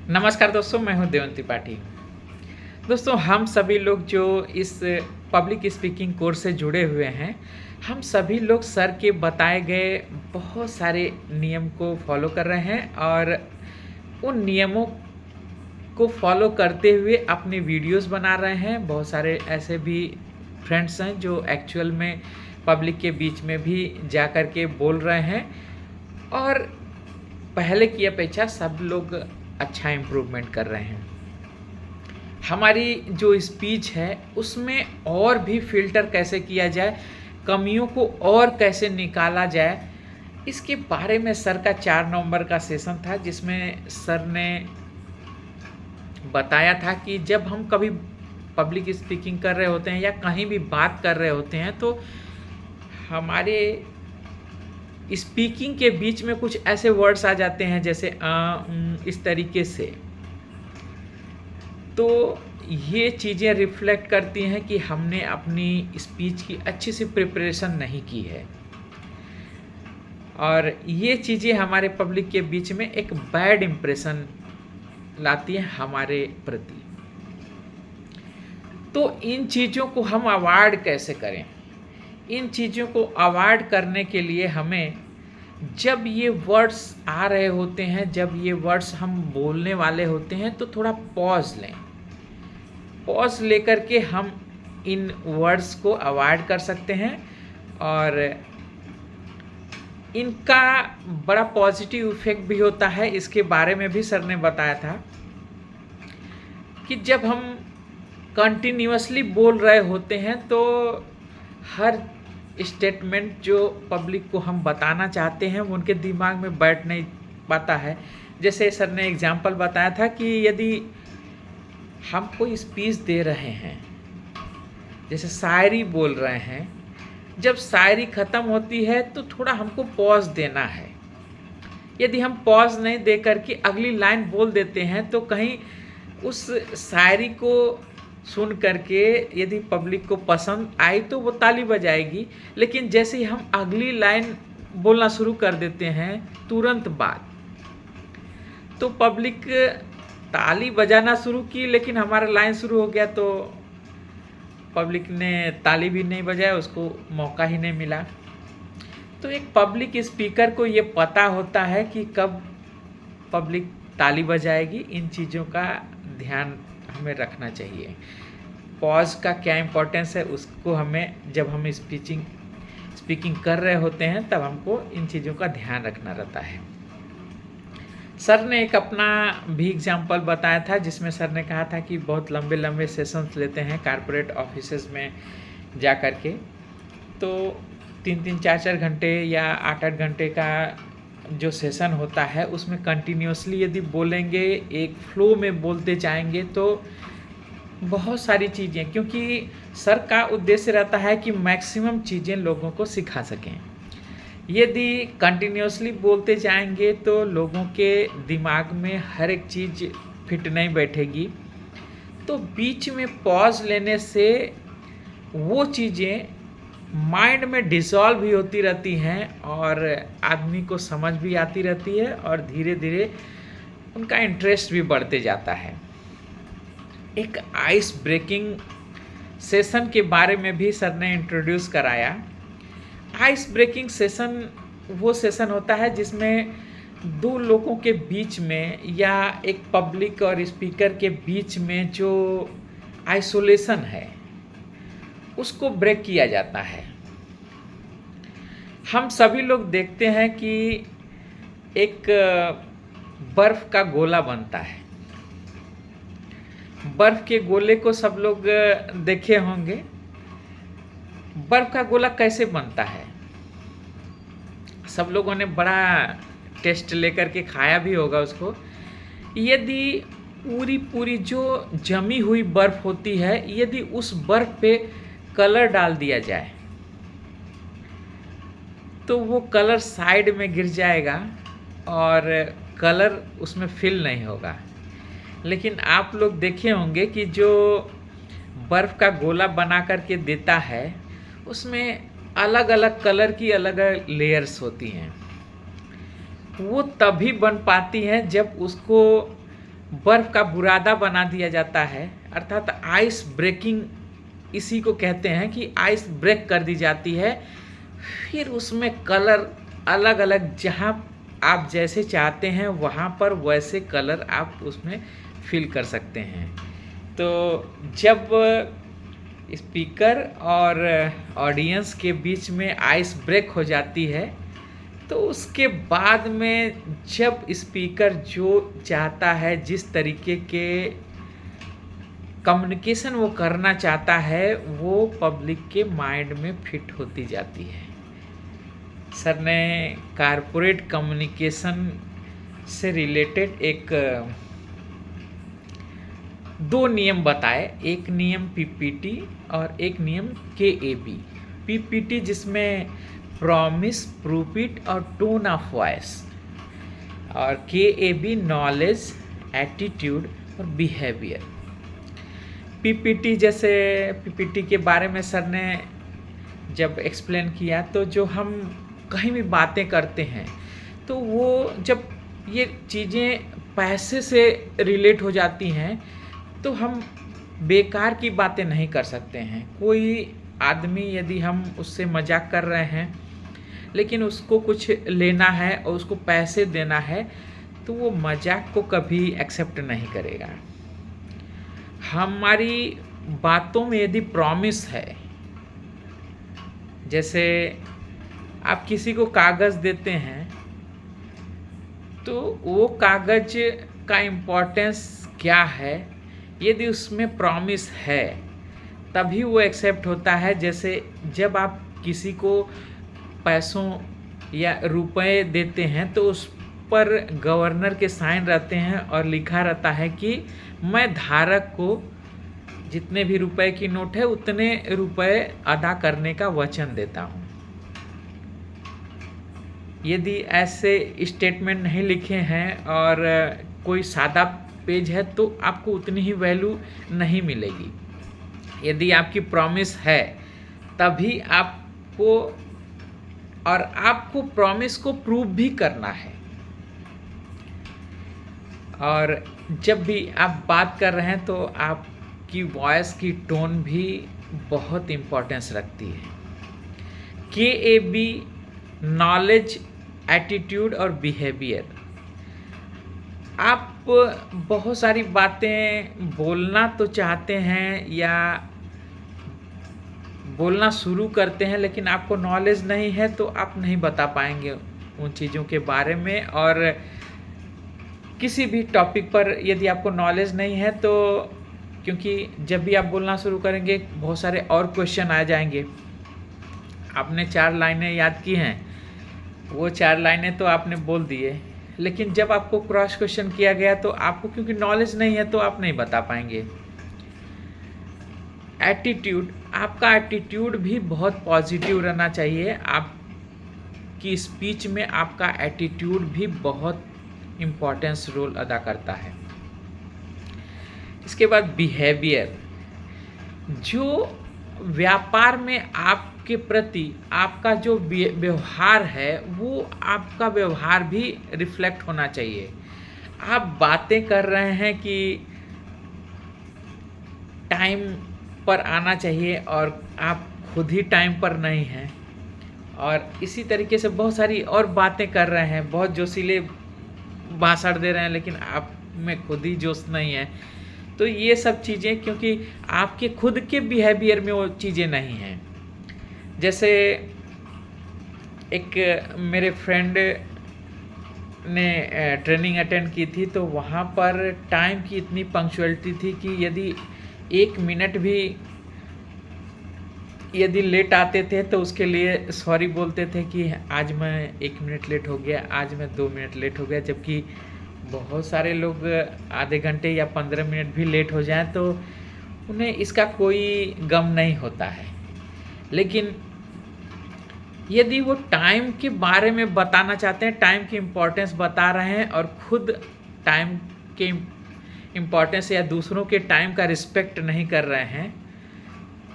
नमस्कार दोस्तों, मैं हूं देवंती त्रिपाठी। दोस्तों, हम सभी लोग जो इस पब्लिक स्पीकिंग कोर्स से जुड़े हुए हैं, हम सभी लोग सर के बताए गए बहुत सारे नियम को फॉलो कर रहे हैं और उन नियमों को फॉलो करते हुए अपने वीडियोस बना रहे हैं। बहुत सारे ऐसे भी फ्रेंड्स हैं जो एक्चुअल में पब्लिक के बीच में भी जा कर के बोल रहे हैं और पहले की अपेक्षा सब लोग अच्छा इम्प्रूवमेंट कर रहे हैं। हमारी जो स्पीच है उसमें और भी फ़िल्टर कैसे किया जाए, कमियों को और कैसे निकाला जाए, इसके बारे में सर का 4 नवंबर का सेशन था, जिसमें सर ने बताया था कि जब हम कभी पब्लिक स्पीकिंग कर रहे होते हैं या कहीं भी बात कर रहे होते हैं तो हमारे स्पीकिंग के बीच में कुछ ऐसे वर्ड्स आ जाते हैं जैसे इस तरीके से। तो ये चीज़ें रिफ्लेक्ट करती हैं कि हमने अपनी स्पीच की अच्छी सी प्रिपरेशन नहीं की है और ये चीज़ें हमारे पब्लिक के बीच में एक बैड इम्प्रेशन लाती हैं हमारे प्रति। तो इन चीज़ों को हम अवॉइड कैसे करें? इन चीज़ों को अवॉइड करने के लिए हमें जब ये वर्ड्स आ रहे होते हैं, जब ये वर्ड्स हम बोलने वाले होते हैं तो थोड़ा पॉज लें। पॉज लेकर के हम इन वर्ड्स को अवॉइड कर सकते हैं और इनका बड़ा पॉजिटिव इफेक्ट भी होता है। इसके बारे में भी सर ने बताया था कि जब हम कंटिन्यूअसली बोल रहे होते हैं तो हर स्टेटमेंट जो पब्लिक को हम बताना चाहते हैं वो उनके दिमाग में बैठ नहीं पाता है। जैसे सर ने एग्जांपल बताया था कि यदि हम कोई स्पीच दे रहे हैं, जैसे शायरी बोल रहे हैं, जब शायरी ख़त्म होती है तो थोड़ा हमको पॉज देना है। यदि हम पॉज नहीं दे करके अगली लाइन बोल देते हैं तो कहीं उस शायरी को सुन करके यदि पब्लिक को पसंद आई तो वो ताली बजाएगी, लेकिन जैसे ही हम अगली लाइन बोलना शुरू कर देते हैं तुरंत बाद, तो पब्लिक ताली बजाना शुरू की लेकिन हमारा लाइन शुरू हो गया तो पब्लिक ने ताली भी नहीं बजाया, उसको मौका ही नहीं मिला। तो एक पब्लिक स्पीकर को ये पता होता है कि कब पब्लिक ताली बजाएगी। इन चीज़ों का ध्यान हमें रखना चाहिए। पॉज का क्या इम्पोर्टेंस है उसको हमें, जब हम स्पीकिंग कर रहे होते हैं तब हमको इन चीज़ों का ध्यान रखना रहता है। सर ने एक अपना भी एग्जाम्पल बताया था जिसमें सर ने कहा था कि बहुत लंबे लंबे सेशंस लेते हैं कारपोरेट ऑफिसेज में जा कर के, तो 3-3 4-4 घंटे या 8-8 घंटे का जो सेशन होता है उसमें कंटिन्यूसली यदि बोलेंगे, एक फ्लो में बोलते जाएंगे तो बहुत सारी चीज़ें, क्योंकि सर का उद्देश्य रहता है कि मैक्सिमम चीज़ें लोगों को सिखा सकें। यदि कंटिन्यूसली बोलते जाएंगे तो लोगों के दिमाग में हर एक चीज़ फिट नहीं बैठेगी, तो बीच में पॉज लेने से वो चीज़ें माइंड में डिसॉल्व भी होती रहती हैं और आदमी को समझ भी आती रहती है और धीरे धीरे उनका इंटरेस्ट भी बढ़ते जाता है। एक आइस ब्रेकिंग सेशन के बारे में भी सर ने इंट्रोड्यूस कराया। आइस ब्रेकिंग सेशन वो सेशन होता है जिसमें दो लोगों के बीच में या एक पब्लिक और स्पीकर के बीच में जो आइसोलेशन है उसको ब्रेक किया जाता है। हम सभी लोग देखते हैं कि एक बर्फ़ का गोला बनता है। बर्फ़ के गोले को सब लोग देखे होंगे। बर्फ़ का गोला कैसे बनता है? सब लोगों ने बड़ा टेस्ट लेकर के खाया भी होगा उसको। यदि पूरी जो जमी हुई बर्फ़ होती है, यदि उस बर्फ़ पे कलर डाल दिया जाए तो वो कलर साइड में गिर जाएगा और कलर उसमें फिल नहीं होगा। लेकिन आप लोग देखे होंगे कि जो बर्फ़ का गोला बना करके देता है उसमें अलग अलग कलर की अलग अलग लेयर्स होती हैं। वो तभी बन पाती हैं जब उसको बर्फ़ का बुरादा बना दिया जाता है, अर्थात आइस ब्रेकिंग इसी को कहते हैं कि आइस ब्रेक कर दी जाती है। फिर उसमें कलर अलग अलग, जहाँ आप जैसे चाहते हैं वहाँ पर वैसे कलर आप उसमें फिल कर सकते हैं। तो जब स्पीकर और ऑडियंस के बीच में आइस ब्रेक हो जाती है, तो उसके बाद में जब स्पीकर जो चाहता है, जिस तरीके के कम्युनिकेशन वो करना चाहता है, वो पब्लिक के माइंड में फिट होती जाती है। सर ने कारपोरेट कम्युनिकेशन से रिलेटेड दो नियम बताए, एक नियम पीपीटी और एक नियम केएबी। पीपीटी जिसमें प्रॉमिस, प्रूफ इट और टोन ऑफ वॉइस, और केएबी नॉलेज, एटीट्यूड और बिहेवियर। पीपीटी, जैसे पीपीटी के बारे में सर ने जब एक्सप्लेन किया, तो जो हम कहीं भी बातें करते हैं तो वो जब ये चीज़ें पैसे से रिलेट हो जाती हैं तो हम बेकार की बातें नहीं कर सकते हैं। कोई आदमी यदि हम उससे मजाक कर रहे हैं लेकिन उसको कुछ लेना है और उसको पैसे देना है, तो वो मजाक को कभी एक्सेप्ट नहीं करेगा। हमारी बातों में यदि प्रॉमिस है, जैसे आप किसी को कागज़ देते हैं तो वो कागज़ का इम्पोर्टेंस क्या है, यदि उसमें प्रॉमिस है तभी वो एक्सेप्ट होता है। जैसे जब आप किसी को पैसों या रुपए देते हैं तो उस पर गवर्नर के साइन रहते हैं और लिखा रहता है कि मैं धारक को जितने भी रुपए की नोट है उतने रुपए अदा करने का वचन देता हूँ। यदि ऐसे स्टेटमेंट नहीं लिखे हैं और कोई सादा पेज है तो आपको उतनी ही वैल्यू नहीं मिलेगी। यदि आपकी प्रॉमिस है तभी आपको, और आपको प्रॉमिस को प्रूव भी करना है। और जब भी आप बात कर रहे हैं तो आपकी वॉइस की टोन भी बहुत इम्पोर्टेंस रखती है। केएबी नॉलेज, एटीट्यूड और बिहेवियर। आप बहुत सारी बातें बोलना तो चाहते हैं या बोलना शुरू करते हैं, लेकिन आपको नॉलेज नहीं है तो आप नहीं बता पाएंगे उन चीज़ों के बारे में। और किसी भी टॉपिक पर यदि आपको नॉलेज नहीं है तो, क्योंकि जब भी आप बोलना शुरू करेंगे बहुत सारे और क्वेश्चन आ जाएंगे। आपने 4 लाइनें याद की हैं, वो 4 लाइनें तो आपने बोल दिए, लेकिन जब आपको क्रॉस क्वेश्चन किया गया तो आपको क्योंकि नॉलेज नहीं है तो आप नहीं बता पाएंगे। एटीट्यूड, आपका एटीट्यूड भी बहुत पॉजिटिव रहना चाहिए। आपकी स्पीच में आपका एटीट्यूड भी बहुत इम्पोर्टेंस रोल अदा करता है। इसके बाद बिहेवियर, जो व्यापार में आपके प्रति आपका जो व्यवहार है वो आपका व्यवहार भी रिफ्लेक्ट होना चाहिए। आप बातें कर रहे हैं कि टाइम पर आना चाहिए और आप खुद ही टाइम पर नहीं हैं, और इसी तरीके से बहुत सारी और बातें कर रहे हैं, बहुत जोशीले भाषण दे रहे हैं लेकिन आप में खुद ही जोश नहीं है। तो ये सब चीज़ें क्योंकि आपके खुद के बिहेवियर में वो चीज़ें नहीं हैं। जैसे एक मेरे फ्रेंड ने ट्रेनिंग अटेंड की थी तो वहाँ पर टाइम की इतनी पंक्चुअलिटी थी कि यदि 1 मिनट भी यदि लेट आते थे तो उसके लिए सॉरी बोलते थे कि आज मैं 1 मिनट लेट हो गया, आज मैं 2 मिनट लेट हो गया। जबकि बहुत सारे लोग आधे घंटे या 15 मिनट भी लेट हो जाएं तो उन्हें इसका कोई गम नहीं होता है। लेकिन यदि वो टाइम के बारे में बताना चाहते हैं, टाइम की इम्पोर्टेंस बता रहे हैं और खुद टाइम के इम्पोर्टेंस या दूसरों के टाइम का रिस्पेक्ट नहीं कर रहे हैं,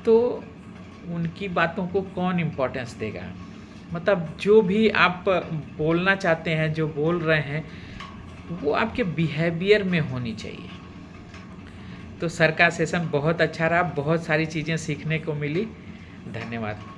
तो उनकी बातों को कौन इम्पोर्टेंस देगा। मतलब जो भी आप बोलना चाहते हैं, जो बोल रहे हैं, वो आपके बिहेवियर में होनी चाहिए। तो सर का सेशन बहुत अच्छा रहा, बहुत सारी चीज़ें सीखने को मिली। धन्यवाद।